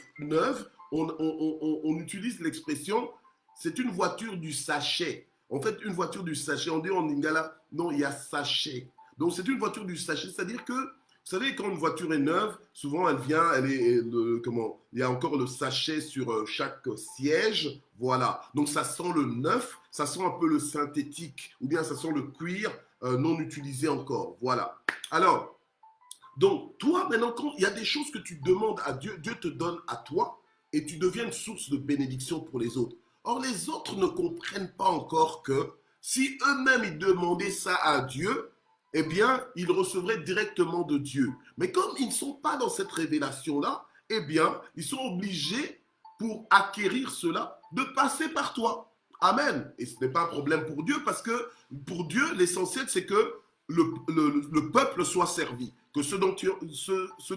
on utilise l'expression, c'est une voiture du sachet. En fait, une voiture du sachet, on dit en lingala, non, il y a sachet. Donc, c'est une voiture du sachet, c'est-à-dire que, vous savez, quand une voiture est neuve, souvent elle vient, il y a encore le sachet sur chaque siège, voilà. Donc, ça sent le neuf, ça sent un peu le synthétique, ou bien ça sent le cuir non utilisé encore, voilà. Alors, donc, toi, maintenant, quand il y a des choses que tu demandes à Dieu, Dieu te donne à toi, et tu deviens une source de bénédiction pour les autres. Or, les autres ne comprennent pas encore que si eux-mêmes ils demandaient ça à Dieu, eh bien, ils recevraient directement de Dieu. Mais comme ils ne sont pas dans cette révélation-là, eh bien, ils sont obligés, pour acquérir cela, de passer par toi. Amen. Et ce n'est pas un problème pour Dieu, parce que pour Dieu, l'essentiel, c'est que le peuple soit servi. Que ceux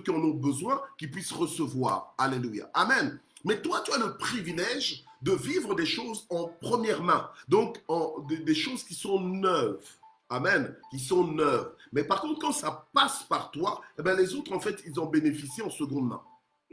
qui en ont besoin, qu'ils puissent recevoir. Alléluia. Amen. Mais toi, tu as le privilège de vivre des choses en première main. Donc, des choses qui sont neuves. Amen. Qui sont neuves. Mais par contre, quand ça passe par toi, eh bien, les autres, en fait, ils en bénéficient en seconde main.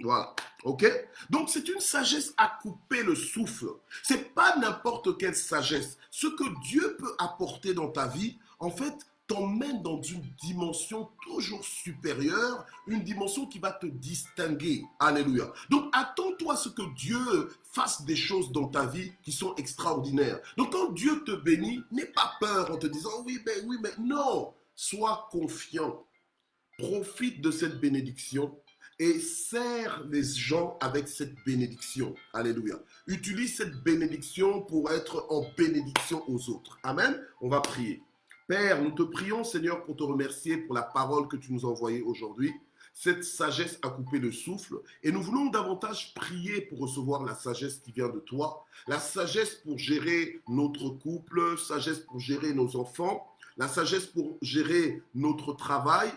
Voilà. OK? Donc, c'est une sagesse à couper le souffle. C'est pas n'importe quelle sagesse. Ce que Dieu peut apporter dans ta vie, en fait, t'emmène dans une dimension toujours supérieure, une dimension qui va te distinguer. Alléluia. Donc, attends-toi à ce que Dieu fasse des choses dans ta vie qui sont extraordinaires. Donc, quand Dieu te bénit, n'aie pas peur en te disant oui, mais non. Sois confiant. Profite de cette bénédiction et sers les gens avec cette bénédiction. Alléluia. Utilise cette bénédiction pour être en bénédiction aux autres. Amen. On va prier. Père, nous te prions, Seigneur, pour te remercier pour la parole que tu nous as envoyée aujourd'hui, cette sagesse à couper le souffle. Et nous voulons davantage prier pour recevoir la sagesse qui vient de toi, la sagesse pour gérer notre couple, sagesse pour gérer nos enfants, la sagesse pour gérer notre travail,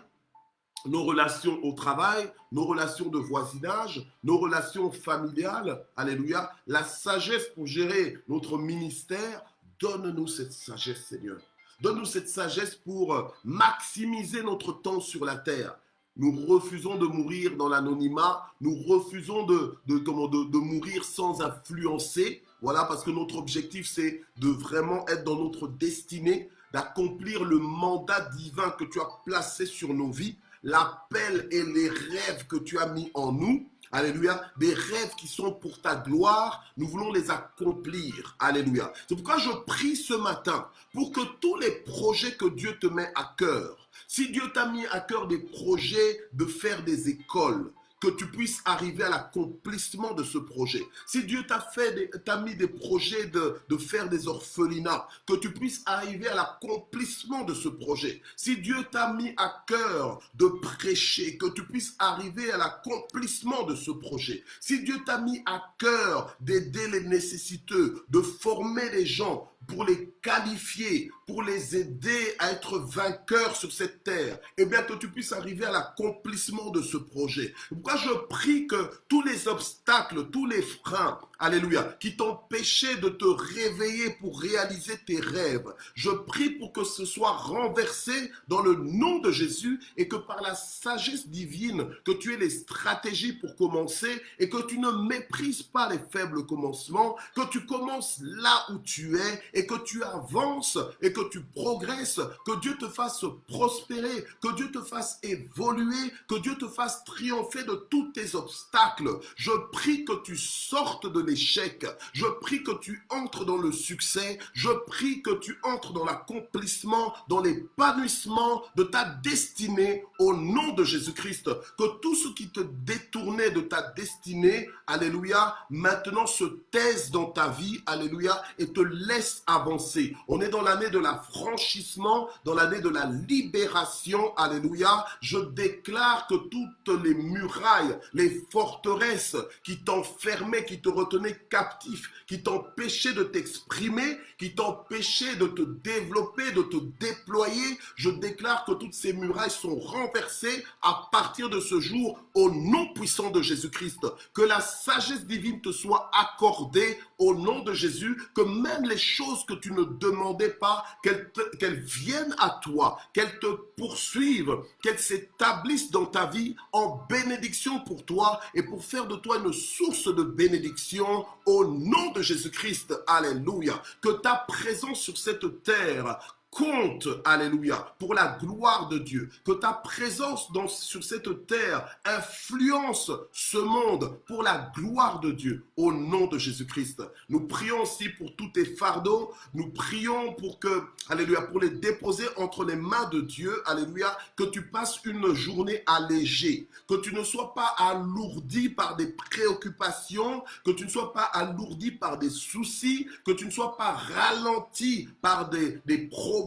nos relations au travail, nos relations de voisinage, nos relations familiales, alléluia, la sagesse pour gérer notre ministère. donne-nous cette sagesse, Seigneur. Donne-nous cette sagesse pour maximiser notre temps sur la terre. Nous refusons de mourir dans l'anonymat. Nous refusons de mourir sans influencer. Voilà, parce que notre objectif, c'est de vraiment être dans notre destinée, d'accomplir le mandat divin que tu as placé sur nos vies, l'appel et les rêves que tu as mis en nous. Alléluia. Des rêves qui sont pour ta gloire, nous voulons les accomplir. Alléluia. C'est pourquoi je prie ce matin pour que tous les projets que Dieu te met à cœur, si Dieu t'a mis à cœur des projets de faire des écoles, que tu puisses arriver à l'accomplissement de ce projet. Si Dieu t'a mis des projets de faire des orphelinats, que tu puisses arriver à l'accomplissement de ce projet. Si Dieu t'a mis à cœur de prêcher, que tu puisses arriver à l'accomplissement de ce projet. Si Dieu t'a mis à cœur d'aider les nécessiteux, de former les gens, pour les qualifier, pour les aider à être vainqueurs sur cette terre, et bien que tu puisses arriver à l'accomplissement de ce projet. Pourquoi je prie que tous les obstacles, tous les freins, alléluia, qui t'empêchaient de te réveiller pour réaliser tes rêves, je prie pour que ce soit renversé dans le nom de Jésus et que par la sagesse divine, que tu aies les stratégies pour commencer et que tu ne méprises pas les faibles commencements, que tu commences là où tu es et que tu avances et que tu progresses, que Dieu te fasse prospérer, que Dieu te fasse évoluer, que Dieu te fasse triompher de tous tes obstacles. Je prie que tu sortes de l'échec, je prie que tu entres dans le succès, je prie que tu entres dans l'accomplissement, dans l'épanouissement de ta destinée au nom de Jésus-Christ. Que tout ce qui te détournait de ta destinée, alléluia, maintenant se taise dans ta vie, alléluia, et te laisse avancer. On est dans l'année de l'affranchissement, dans l'année de la libération, alléluia. Je déclare que toutes les murailles, les forteresses qui t'enfermaient, qui te retenaient captif, qui t'empêchaient de t'exprimer, qui t'empêchaient de te développer, de te déployer, je déclare que toutes ces murailles sont renversées à partir de ce jour au nom puissant de Jésus-Christ. Que la sagesse divine te soit accordée au nom de Jésus, que même les choses que tu ne demandais pas, qu'elles viennent à toi, qu'elles te poursuivent, qu'elles s'établissent dans ta vie en bénédiction pour toi et pour faire de toi une source de bénédiction au nom de Jésus-Christ. Alléluia. Que ta présence sur cette terre compte, alléluia, pour la gloire de Dieu. Que ta présence sur cette terre influence ce monde pour la gloire de Dieu, au nom de Jésus-Christ. Nous prions aussi pour tous tes fardeaux. Nous prions pour que, alléluia, pour les déposer entre les mains de Dieu, alléluia, que tu passes une journée allégée, que tu ne sois pas alourdi par des préoccupations, que tu ne sois pas alourdi par des soucis, que tu ne sois pas ralenti par des problèmes,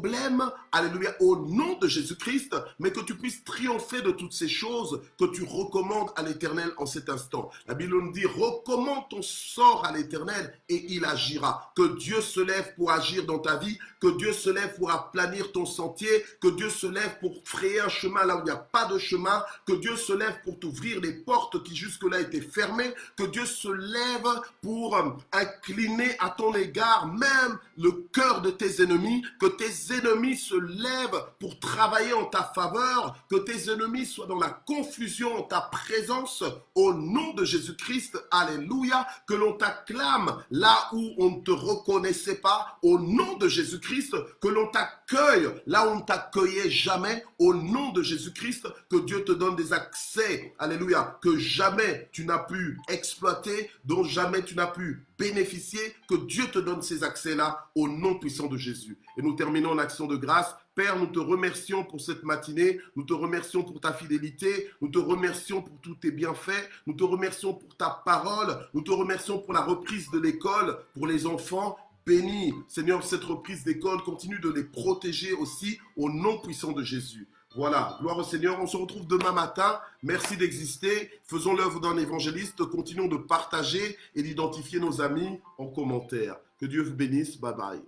alléluia, au nom de Jésus-Christ, mais que tu puisses triompher de toutes ces choses que tu recommandes à l'Éternel en cet instant. La Bible nous dit, recommande ton sort à l'Éternel et il agira. Que Dieu se lève pour agir dans ta vie, que Dieu se lève pour aplanir ton sentier, que Dieu se lève pour frayer un chemin là où il n'y a pas de chemin, que Dieu se lève pour t'ouvrir les portes qui jusque-là étaient fermées, que Dieu se lève pour incliner à ton égard même le cœur de tes ennemis, que tes ennemis se lèvent pour travailler en ta faveur, que tes ennemis soient dans la confusion en ta présence, au nom de Jésus-Christ, alléluia, que l'on t'acclame là où on ne te reconnaissait pas, au nom de Jésus-Christ, que l'on t'accueille là où on ne t'accueillait jamais, au nom de Jésus-Christ, que Dieu te donne des accès, alléluia, que jamais tu n'as pu exploiter, dont jamais tu n'as pu bénéficier, que Dieu te donne ces accès-là au nom puissant de Jésus. Et nous terminons en action de grâce. Père, nous te remercions pour cette matinée, nous te remercions pour ta fidélité, nous te remercions pour tous tes bienfaits, nous te remercions pour ta parole, nous te remercions pour la reprise de l'école, pour les enfants. Bénis, Seigneur, cette reprise d'école, continue de les protéger aussi au nom puissant de Jésus. Voilà, gloire au Seigneur. On se retrouve demain matin. Merci d'exister. Faisons l'œuvre d'un évangéliste. Continuons de partager et d'identifier nos amis en commentaire. Que Dieu vous bénisse. Bye bye.